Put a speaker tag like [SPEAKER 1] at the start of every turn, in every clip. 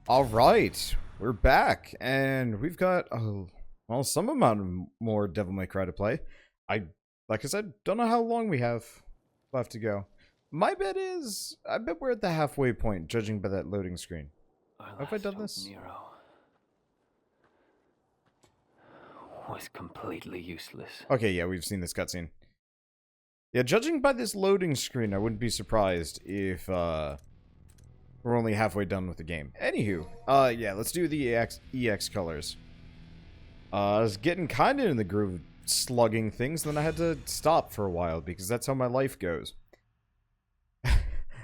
[SPEAKER 1] All right, we're back, and we've got well, some amount of more Devil May Cry to play. Like I said, don't know how long we have left to go. My bet is, I bet we're at the halfway point, judging by that loading screen. Have I done this?
[SPEAKER 2] Nero was completely useless.
[SPEAKER 1] Okay, yeah, we've seen this cutscene. Yeah, judging by this loading screen, I wouldn't be surprised if we're only halfway done with the game. Anywho, yeah, let's do the EX colors. I was getting kind of in the groove of slugging things, then I had to stop for a while because that's how my life goes. I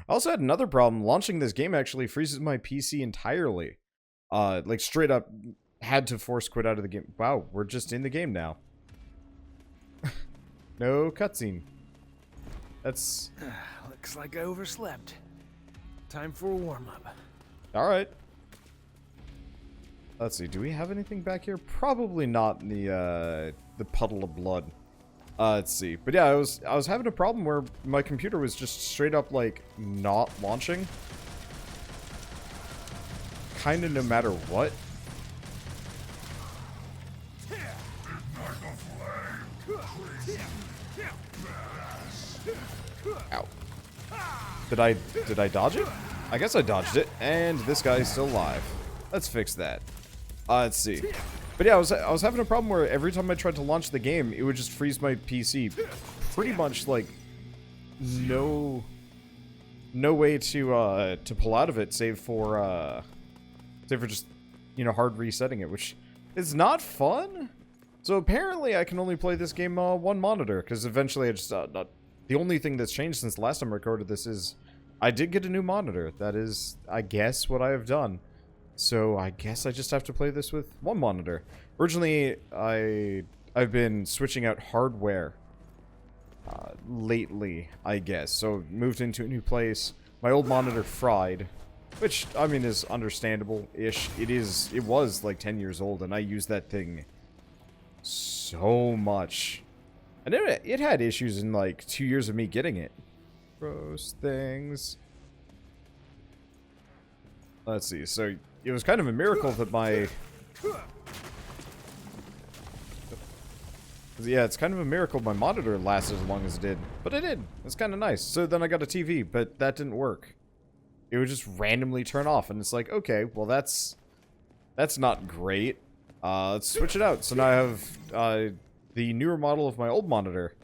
[SPEAKER 1] also had another problem. Launching this game actually freezes my PC entirely. Like straight up had to force quit out of the game. Wow, we're just in the game now. No cutscene. That's...
[SPEAKER 3] Looks like I overslept. Time for a warm-up.
[SPEAKER 1] Alright. Let's see, do we have anything back here? Probably not in the puddle of blood. Let's see. But yeah, I was having a problem where my computer was just straight up, like, not launching. Kinda no matter what. Ow. Did I dodge it? I guess I dodged it, and this guy's still alive. Let's fix that. Let's see. But yeah, I was having a problem where every time I tried to launch the game, it would just freeze my PC. Pretty much, like, no way to pull out of it, save for just, you know, hard resetting it, which is not fun. So apparently I can only play this game one monitor, because eventually I just, the only thing that's changed since the last time I recorded this is I did get a new monitor. That is, I guess, what I have done. So I guess I just have to play this with one monitor. Originally, I've been switching out hardware lately, I guess. So moved into a new place. My old monitor fried, which, I mean, is understandable-ish. It was like 10 years old, and I used that thing so much. And it had issues in like 2 years of me getting it. Gross things. Let's see, so it was kind of a miracle that my... Yeah, it's kind of a miracle my monitor lasted as long as it did. But it did. It's kind of nice. So then I got a TV, but that didn't work. It would just randomly turn off, and it's like, okay, well that's not great. Let's switch it out. So now I have the newer model of my old monitor.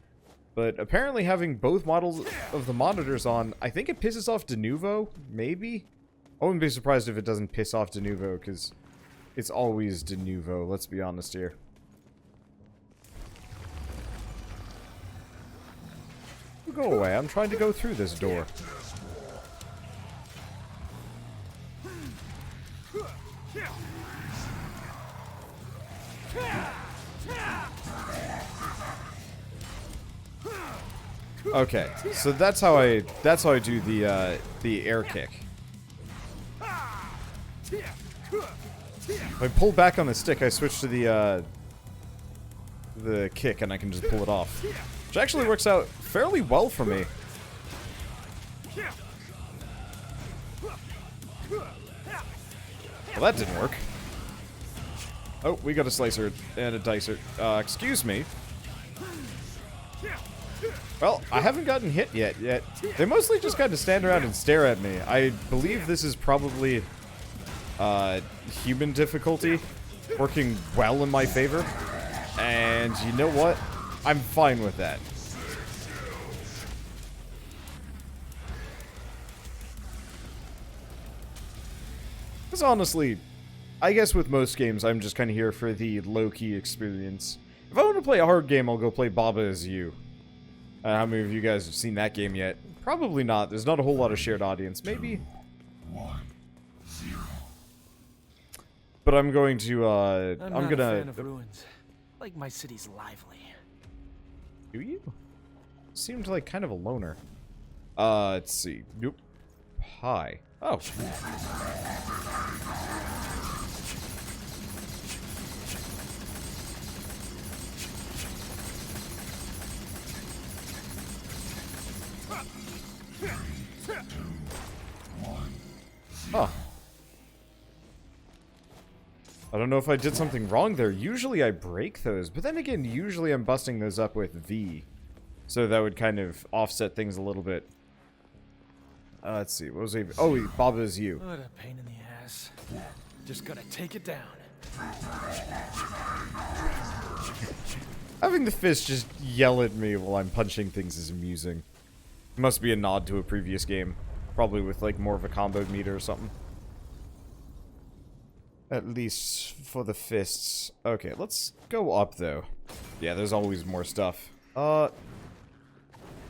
[SPEAKER 1] But apparently having both models of the monitors on, I think it pisses off Denuvo, maybe? I wouldn't be surprised if it doesn't piss off Denuvo, because it's always Denuvo, let's be honest here. You go away, I'm trying to go through this door. Okay, so that's how I do the air kick. If I pull back on the stick, I switch to the kick, and I can just pull it off, which actually works out fairly well for me. Well, that didn't work. Oh, we got a slicer and a dicer. Excuse me. Well, I haven't gotten hit yet. They mostly just kind of stand around and stare at me. I believe this is probably human difficulty working well in my favor. And you know what? I'm fine with that. Because honestly, I guess with most games, I'm just kind of here for the low-key experience. If I want to play a hard game, I'll go play Baba Is You. How many of you guys have seen that game yet? Probably not. There's not a whole lot of shared audience. Maybe.
[SPEAKER 4] 1-0.
[SPEAKER 1] But I'm going to,
[SPEAKER 3] I'm not a fan of ruins. Like my city's lively.
[SPEAKER 1] Do you? Seemed like kind of a loner. Let's see. Nope. Hi. Oh. Oh. I don't know if I did something wrong there. Usually I break those, but then again, usually I'm busting those up with V. So that would kind of offset things a little bit. Let's see, what was I... Oh, Bob is you.
[SPEAKER 3] What a pain in the ass. Just gotta take it down.
[SPEAKER 1] Having the fist just yell at me while I'm punching things is amusing. It must be a nod to a previous game. Probably with, like, more of a combo meter or something. At least for the fists. Okay, let's go up, though. Yeah, there's always more stuff.
[SPEAKER 4] 3,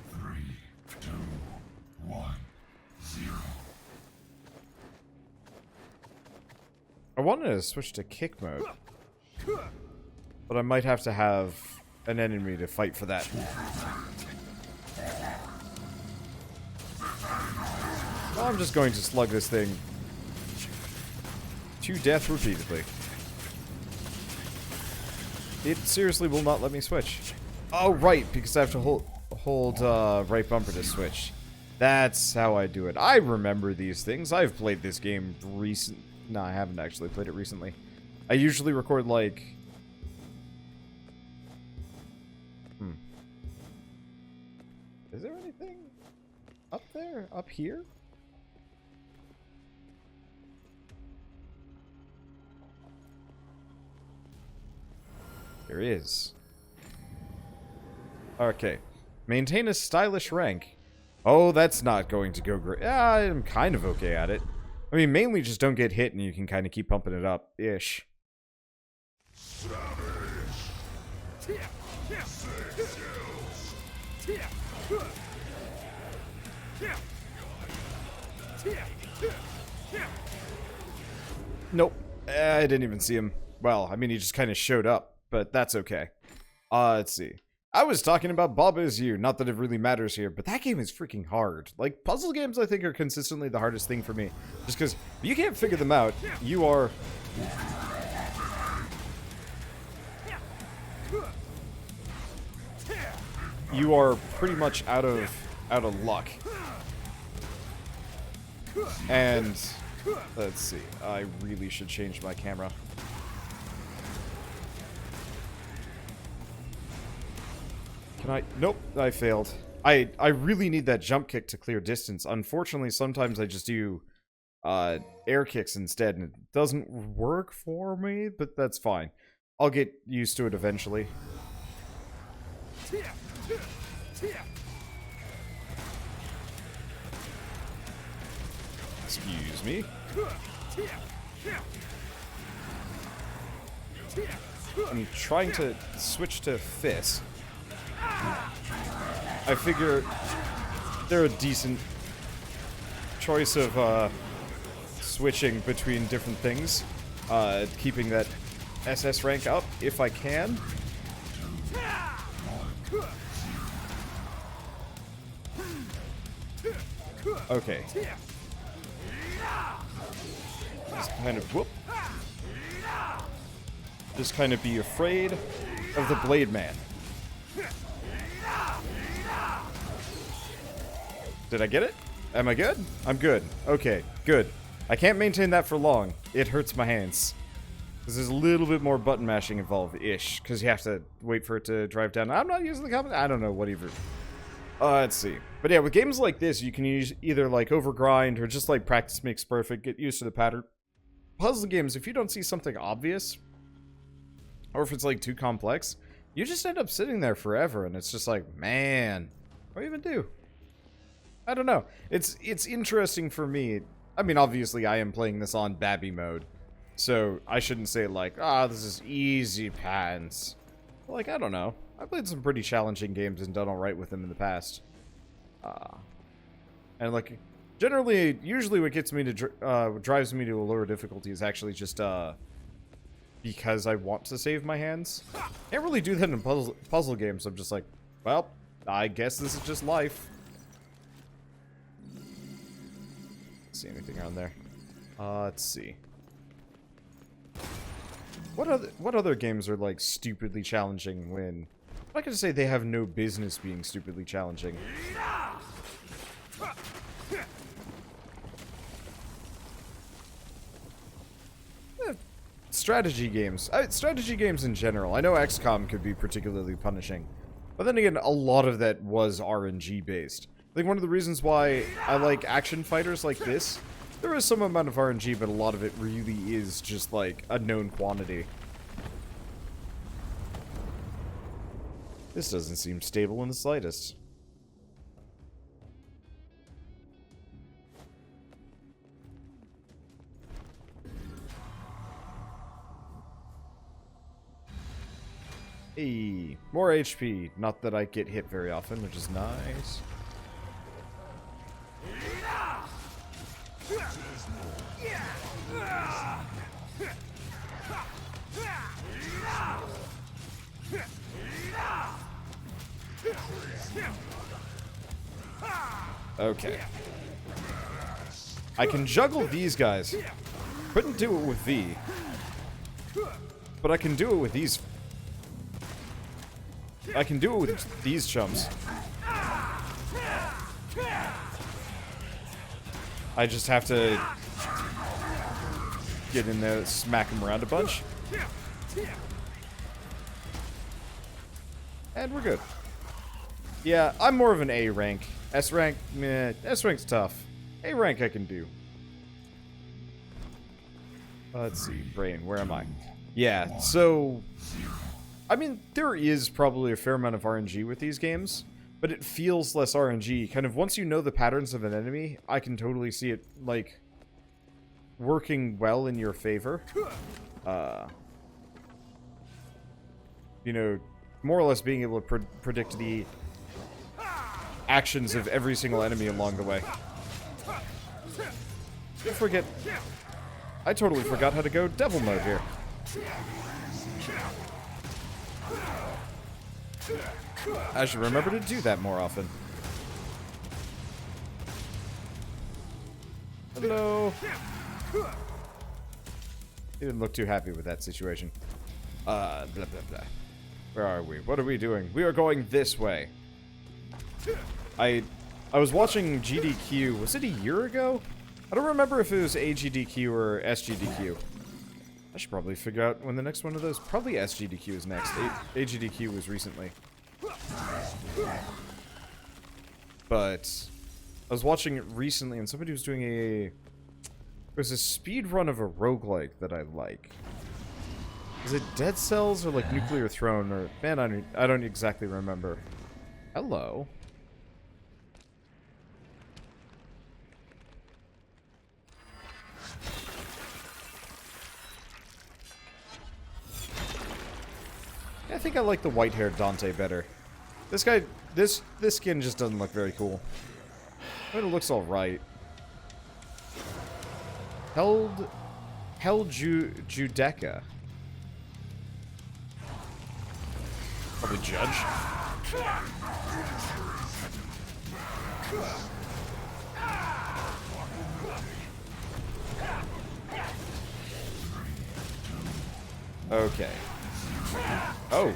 [SPEAKER 4] 2, 1, 0.
[SPEAKER 1] I wanted to switch to kick mode. But I might have to have an enemy to fight for that. Well, I'm just going to slug this thing to death repeatedly. It seriously will not let me switch. Oh, right, because I have to hold right bumper to switch. That's how I do it. I remember these things. I've played this game No, I haven't actually played it recently. I usually record, like... Is there anything up there? Up here? There is. Okay. Maintain a stylish rank. Oh, that's not going to go great. Yeah, I'm kind of okay at it. I mean, mainly just don't get hit and you can kind of keep pumping it up. Ish. Nope. I didn't even see him. Well, I mean, he just kind of showed up, but that's okay. Let's see. I was talking about Bob Is You, not that it really matters here, but that game is freaking hard. Like, puzzle games, I think, are consistently the hardest thing for me. Just because you can't figure them out, you are... You are pretty much out of luck. And... Let's see. I really should change my camera. Can I? Nope, I failed. I really need that jump kick to clear distance. Unfortunately, sometimes I just do air kicks instead, and it doesn't work for me, but that's fine. I'll get used to it eventually. Excuse me. I'm trying to switch to fist. I figure they're a decent choice of switching between different things, keeping that SS rank up if I can. Okay. Just kind of whoop. Just kind of be afraid of the Blade Man. Did I get it? Am I good? I'm good. Okay, good. I can't maintain that for long. It hurts my hands. Because there's a little bit more button mashing involved-ish. Because you have to wait for it to drive down. I'm not using the comment. I don't know, whatever. Let's see. But yeah, with games like this, you can use either like overgrind or just like practice makes perfect. Get used to the pattern. Puzzle games, if you don't see something obvious, or if it's like too complex, you just end up sitting there forever. And it's just like, man, what do you even do? I don't know. It's interesting for me. I mean, obviously, I am playing this on Babby mode. So, I shouldn't say, like, this is easy pants. Like, I don't know. I played some pretty challenging games and done alright with them in the past. And, like, generally, usually what gets me to, drives me to a lower difficulty is actually just, because I want to save my hands. Can't really do that in puzzle games. I'm just like, well, I guess this is just life. See anything around there? Let's see. What other games are like stupidly challenging when I'm not gonna say they have no business being stupidly challenging. strategy games. Strategy games in general. I know XCOM could be particularly punishing. But then again, a lot of that was RNG based. I think one of the reasons why I like action fighters like this, there is some amount of RNG, but a lot of it really is just like a known quantity. This doesn't seem stable in the slightest. Hey, more HP. Not that I get hit very often, which is nice. Okay. I can juggle these guys. Couldn't do it with V. But I can do it with these. I can do it with these chumps. I just have to get in there, smack him around a bunch. And we're good. Yeah, I'm more of an A rank. S rank, meh. S rank's tough. A rank I can do. Let's see, brain, where am I? Yeah, so... I mean, there is probably a fair amount of RNG with these games, but it feels less RNG. Kind of once you know the patterns of an enemy, I can totally see it, like, working well in your favor. You know, more or less being able to predict the actions of every single enemy along the way. I totally forgot how to go devil mode here. I should remember to do that more often. Hello. He didn't look too happy with that situation. Blah, blah, blah. Where are we? What are we doing? We are going this way. I was watching GDQ. Was it a year ago? I don't remember if it was AGDQ or SGDQ. I should probably figure out when the next one of those... Probably SGDQ is next. AGDQ was recently. But I was watching it recently, and somebody was doing a... It was a speed run of a roguelike that I like. Is it Dead Cells or like Nuclear Throne or... Man, I don't exactly remember. Hello. I think I like the white-haired Dante better. This guy, this skin just doesn't look very cool. But it looks alright. Judeca. Probably judge. Okay. Oh,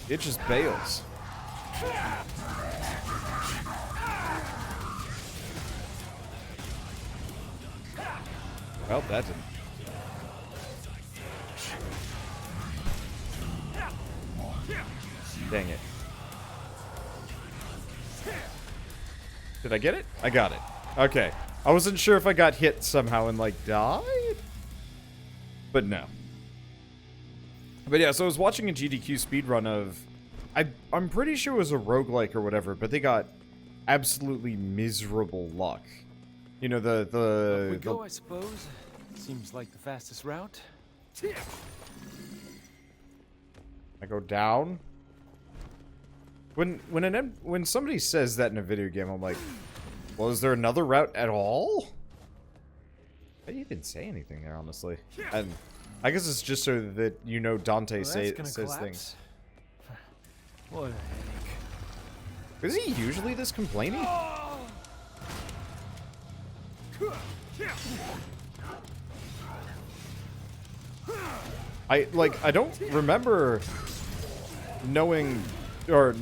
[SPEAKER 1] it just bails. Well, that didn't. Dang it. Did I get it? I got it. Okay. I wasn't sure if I got hit somehow and, like, died? But no. But yeah, so I was watching a GDQ speedrun of... I'm pretty sure it was a roguelike or whatever, but they got absolutely miserable luck. You know,
[SPEAKER 3] Up we go, I suppose. Seems like the fastest route.
[SPEAKER 1] I go down. When somebody says that in a video game, I'm like, well, is there another route at all? I didn't even say anything there, honestly. And I guess it's just so that you know Dante says things.
[SPEAKER 3] What a headache.
[SPEAKER 1] Is he usually this complaining? I don't remember knowing. I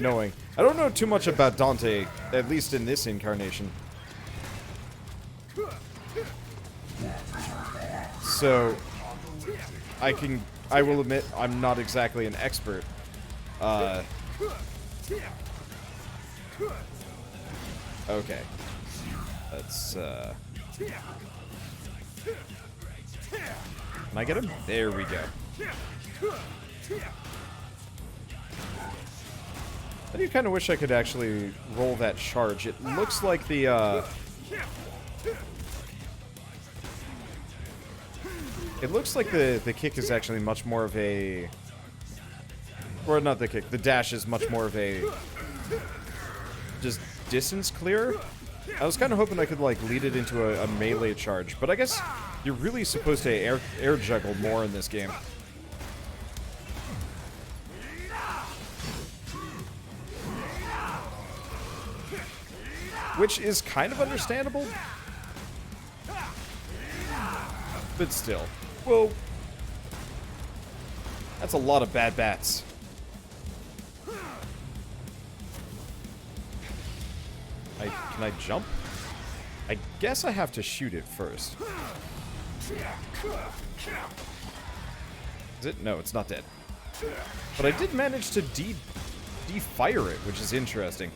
[SPEAKER 1] don't know too much about Dante, at least in this incarnation. So, I will admit, I'm not exactly an expert. Okay. Let's, Can I get him? There we go. I do kind of wish I could actually roll that charge. It looks like the, It looks like the kick is actually much more of a... Or not the kick, the dash is much more of a... Just distance clear. I was kind of hoping I could, like, lead it into a melee charge. But I guess you're really supposed to air juggle more in this game. Which is kind of understandable. But still. Whoa. That's a lot of bad bats. Can I jump? I guess I have to shoot it first. Is it? No, it's not dead. But I did manage to de-fire it, which is interesting.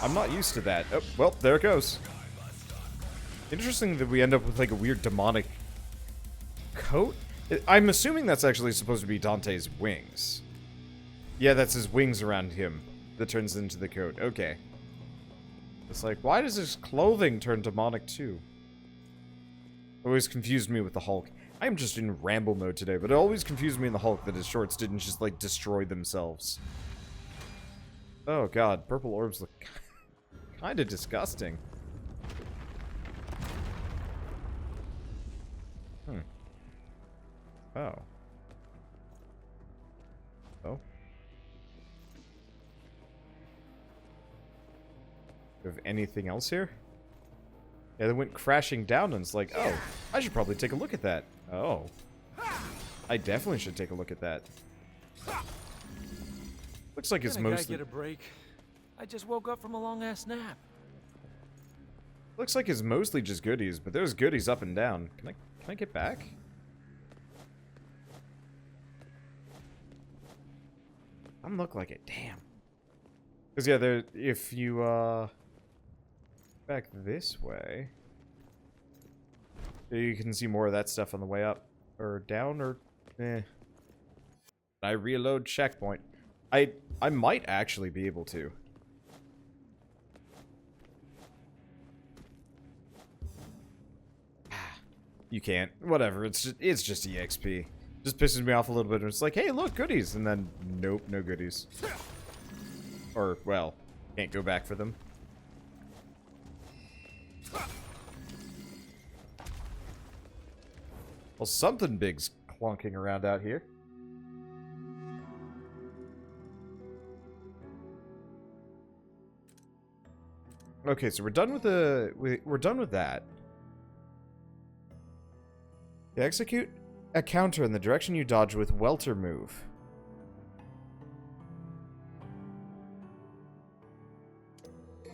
[SPEAKER 1] I'm not used to that. Oh, well, there it goes. Interesting that we end up with, like, a weird demonic coat. I'm assuming that's actually supposed to be Dante's wings. Yeah, that's his wings around him that turns into the coat. Okay. It's like, why does his clothing turn demonic too? Always confused me with the Hulk. I'm just in ramble mode today, but it always confused me in the Hulk that his shorts didn't just, like, destroy themselves. Oh god, purple orbs look kind of disgusting. Oh. Oh. Do we have anything else here? Yeah, they went crashing down and it's like, oh, I should probably take a look at that. Oh. I definitely should take a look at that. Looks like it's mostly...
[SPEAKER 3] get a break? I just woke up from a long-ass nap.
[SPEAKER 1] Looks like it's mostly just goodies, but there's goodies up and down. Can I get back? Doesn't look like it. Damn. Because yeah, there. If you back this way, you can see more of that stuff on the way up or down or. I reload checkpoint. I might actually be able to. You can't. Whatever. It's just EXP. Just pisses me off a little bit. It's like, hey, look, goodies, and then nope, no goodies. Or well, can't go back for them. Well, something big's clunking around out here. Okay, so we're done with the we're done with that. Execute a counter in the direction you dodge with welter move.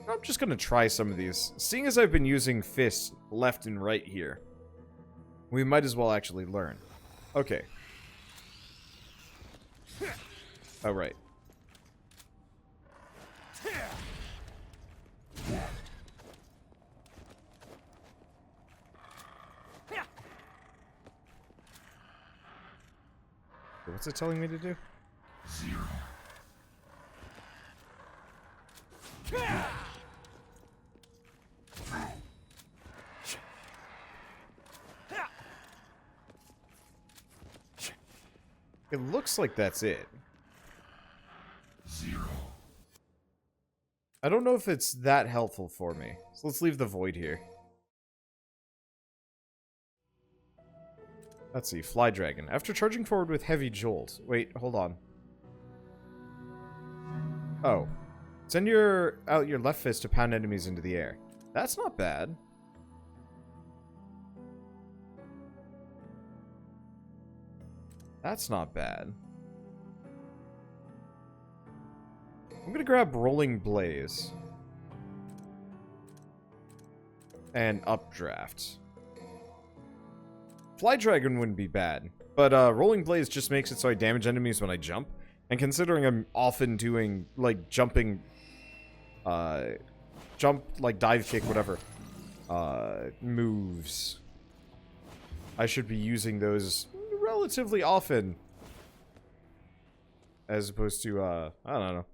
[SPEAKER 1] I'm just gonna try some of these. Seeing as I've been using fists left and right here, we might as well actually learn. Okay. Oh, right. What's it telling me to do?
[SPEAKER 4] 0.
[SPEAKER 1] It looks like that's it.
[SPEAKER 4] 0.
[SPEAKER 1] I don't know if it's that helpful for me. So let's leave the void here. Let's see, Fly Dragon. After charging forward with Heavy Jolt. Wait, hold on. Oh. Send out your left fist to pound enemies into the air. That's not bad. That's not bad. I'm gonna grab Rolling Blaze. and updraft. Fly Dragon wouldn't be bad, but Rolling Blaze just makes it so I damage enemies when I jump. And considering I'm often doing, like, jumping, like, dive kick, whatever, moves, I should be using those relatively often. As opposed to, I don't know.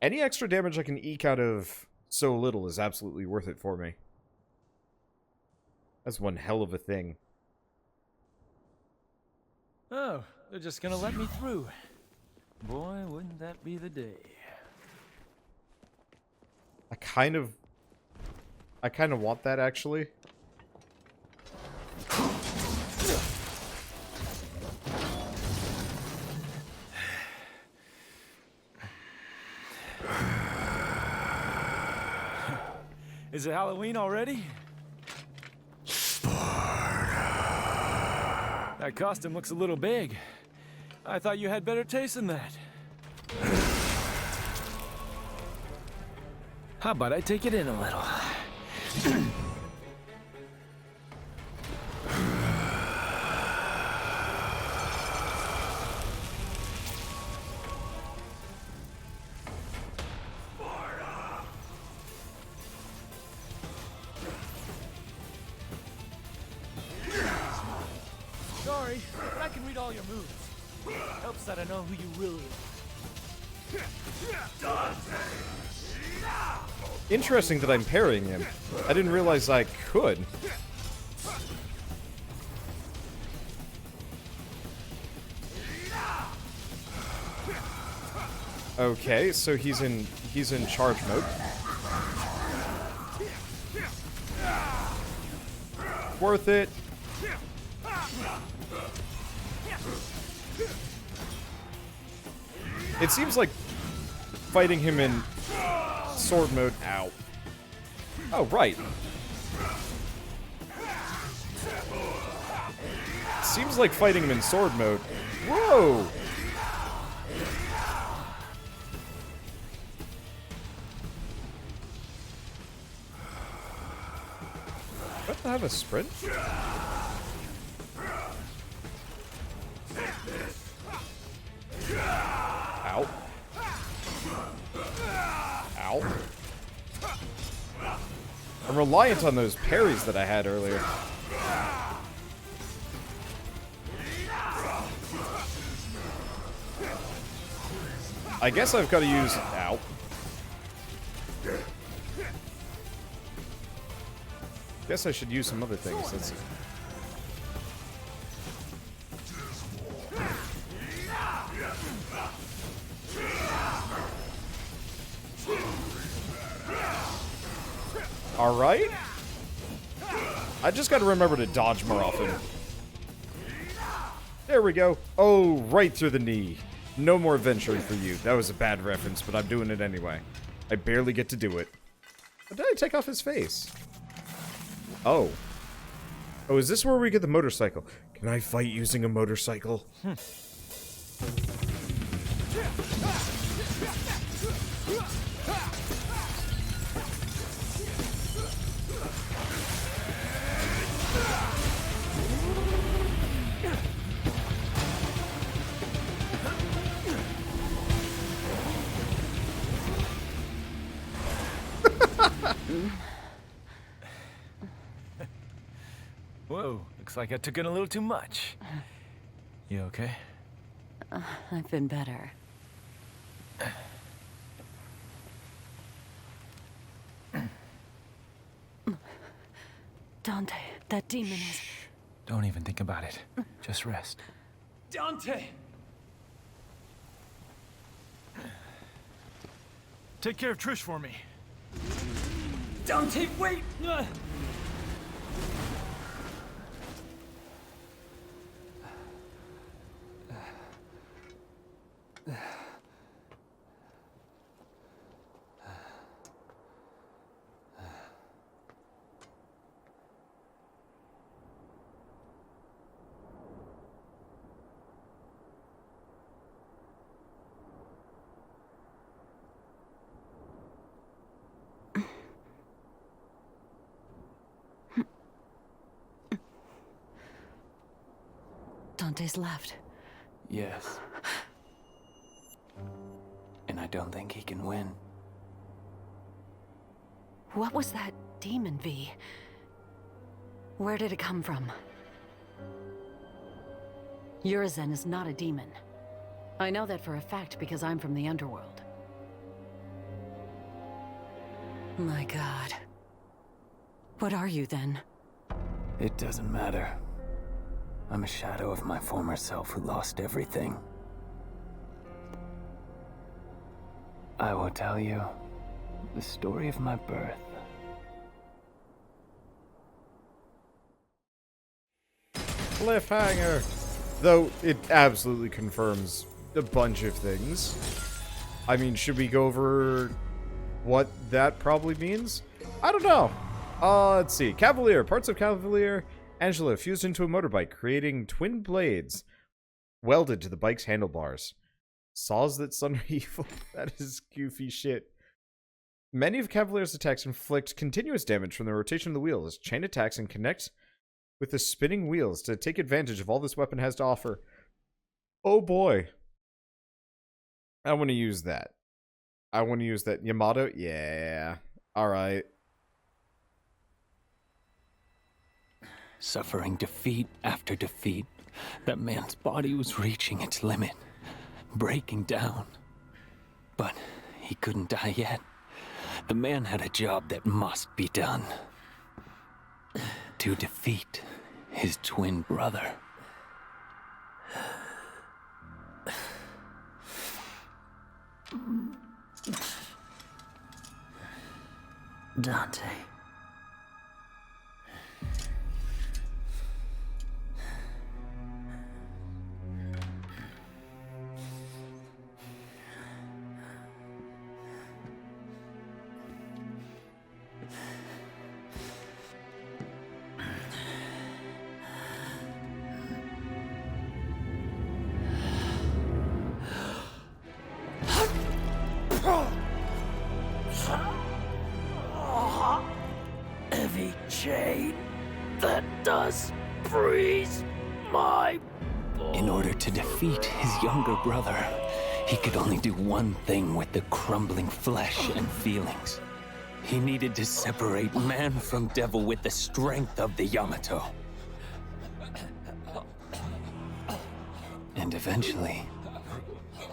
[SPEAKER 1] Any extra damage I can eke out of so little is absolutely worth it for me. That's one hell of a thing.
[SPEAKER 3] Oh, they're just gonna let me through. Boy, wouldn't that be the day.
[SPEAKER 1] I kind of want that, actually.
[SPEAKER 3] Is it Halloween already? That costume looks a little big. I thought you had better taste than that. How about I take it in a little? Sorry, but I can read all your moves. Helps that I know who you really are.
[SPEAKER 1] Interesting that I'm parrying him. I didn't realize I could. Okay, so he's in charge mode. Worth it. It seems like fighting him in sword mode. Ow. Oh, right. Seems like fighting him in sword mode. Whoa! Do I have a sprint? Ow. Ow. I'm reliant on those parries that I had earlier. I guess I've got to use... Ow. Guess I should use some other things. Let's see. Alright. I just gotta remember to dodge more often. There we go. Oh, right through the knee. No more venturing for you. That was a bad reference, but I'm doing it anyway. I barely get to do it. But did I take off his face? Oh. Oh, is this where we get the motorcycle? Can I fight using a motorcycle?
[SPEAKER 3] Whoa, looks like I took in a little too much. You okay?
[SPEAKER 5] I've been better. Dante, that demon is...
[SPEAKER 3] Don't even think about it. Just rest. Dante! Take care of Trish for me. Dante, wait!
[SPEAKER 5] Dante's left.
[SPEAKER 2] Yes. And I don't think he can win.
[SPEAKER 5] What was that demon, V? Where did it come from? Urizen is not a demon. I know that for a fact because I'm from the underworld. My God. What are you then?
[SPEAKER 2] It doesn't matter. I'm a shadow of my former self who lost everything. I will tell you the story of my birth.
[SPEAKER 1] Cliffhanger! Though it absolutely confirms a bunch of things. I mean, should we go over what that probably means? I don't know. Let's see. Cavalier. Parts of Cavalier Angela fused into a motorbike, creating twin blades welded to the bike's handlebars. Saws that sunder evil. That is goofy shit. Many of Cavalier's attacks inflict continuous damage from the rotation of the wheels. Chain attacks and connect with the spinning wheels to take advantage of all this weapon has to offer. Oh boy. I want to use that. I want to use that. Yamato? Yeah. Alright.
[SPEAKER 2] Suffering defeat after defeat, that man's body was reaching its limit, breaking down. But he couldn't die yet. The man had a job that must be done. To defeat his twin brother.
[SPEAKER 5] Dante.
[SPEAKER 3] Heavy chain that does freeze my bones.
[SPEAKER 2] In order to defeat his younger brother, he could only do one thing with the crumbling flesh and feelings. He needed to separate man from devil with the strength of the Yamato. And eventually,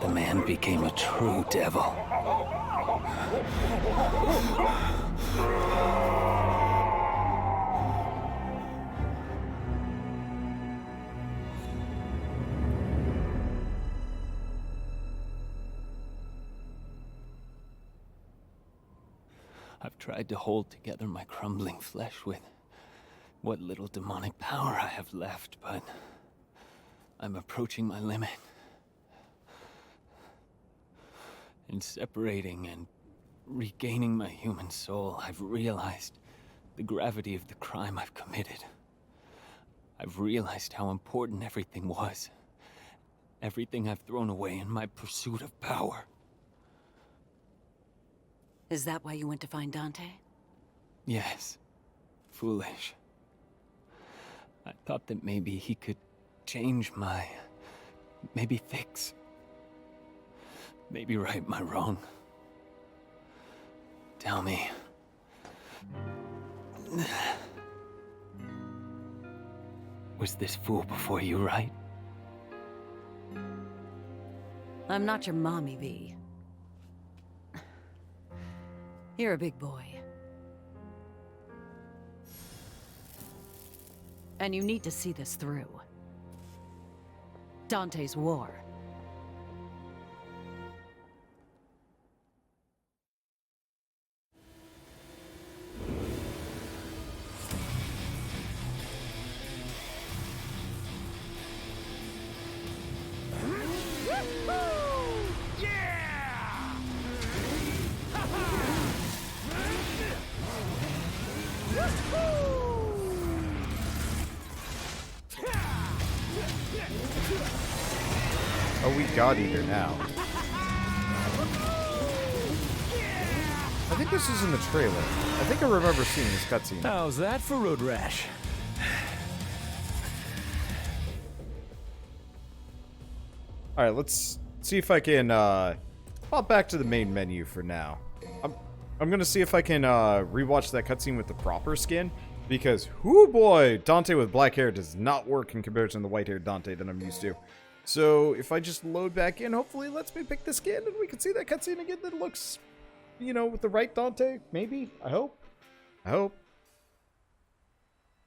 [SPEAKER 2] the man became a true devil. I've tried to hold together my crumbling flesh with what little demonic power I have left, but I'm approaching my limit. In separating and regaining my human soul, I've realized the gravity of the crime I've committed. I've realized how important everything was. Everything I've thrown away in my pursuit of power.
[SPEAKER 5] Is that why you went to find Dante?
[SPEAKER 2] Yes. Foolish. I thought that maybe he could change maybe fix. Maybe right my wrong. Tell me. Was this fool before you right?
[SPEAKER 5] I'm not your mommy, V. You're a big boy. And you need to see this through. Dante's war.
[SPEAKER 1] Oh, we God Eater now. I think this is in the trailer. I think I remember seeing this cutscene.
[SPEAKER 3] How's that for road rash?
[SPEAKER 1] Alright, let's see if I can, pop back to the main menu for now. I'm gonna see if I can, rewatch that cutscene with the proper skin, because, whoo boy, Dante with black hair does not work in comparison to the white-haired Dante that I'm used to. So, if I just load back in, hopefully it lets me pick the skin, and we can see that cutscene again that looks, you know, with the right Dante, maybe? I hope. I hope.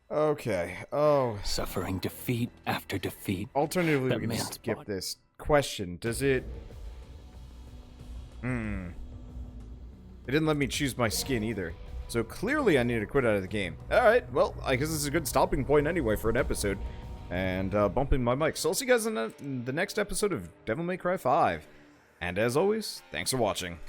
[SPEAKER 1] Okay, oh.
[SPEAKER 2] Suffering defeat after defeat.
[SPEAKER 1] Alternatively,
[SPEAKER 2] That
[SPEAKER 1] we can
[SPEAKER 2] man's
[SPEAKER 1] just skip
[SPEAKER 2] body.
[SPEAKER 1] this. Question, does it... It didn't let me choose my skin either. So clearly I need to quit out of the game. Alright, well, I guess this is a good stopping point anyway for an episode. And bumping my mic. So I'll see you guys in the next episode of Devil May Cry 5. And as always, thanks for watching.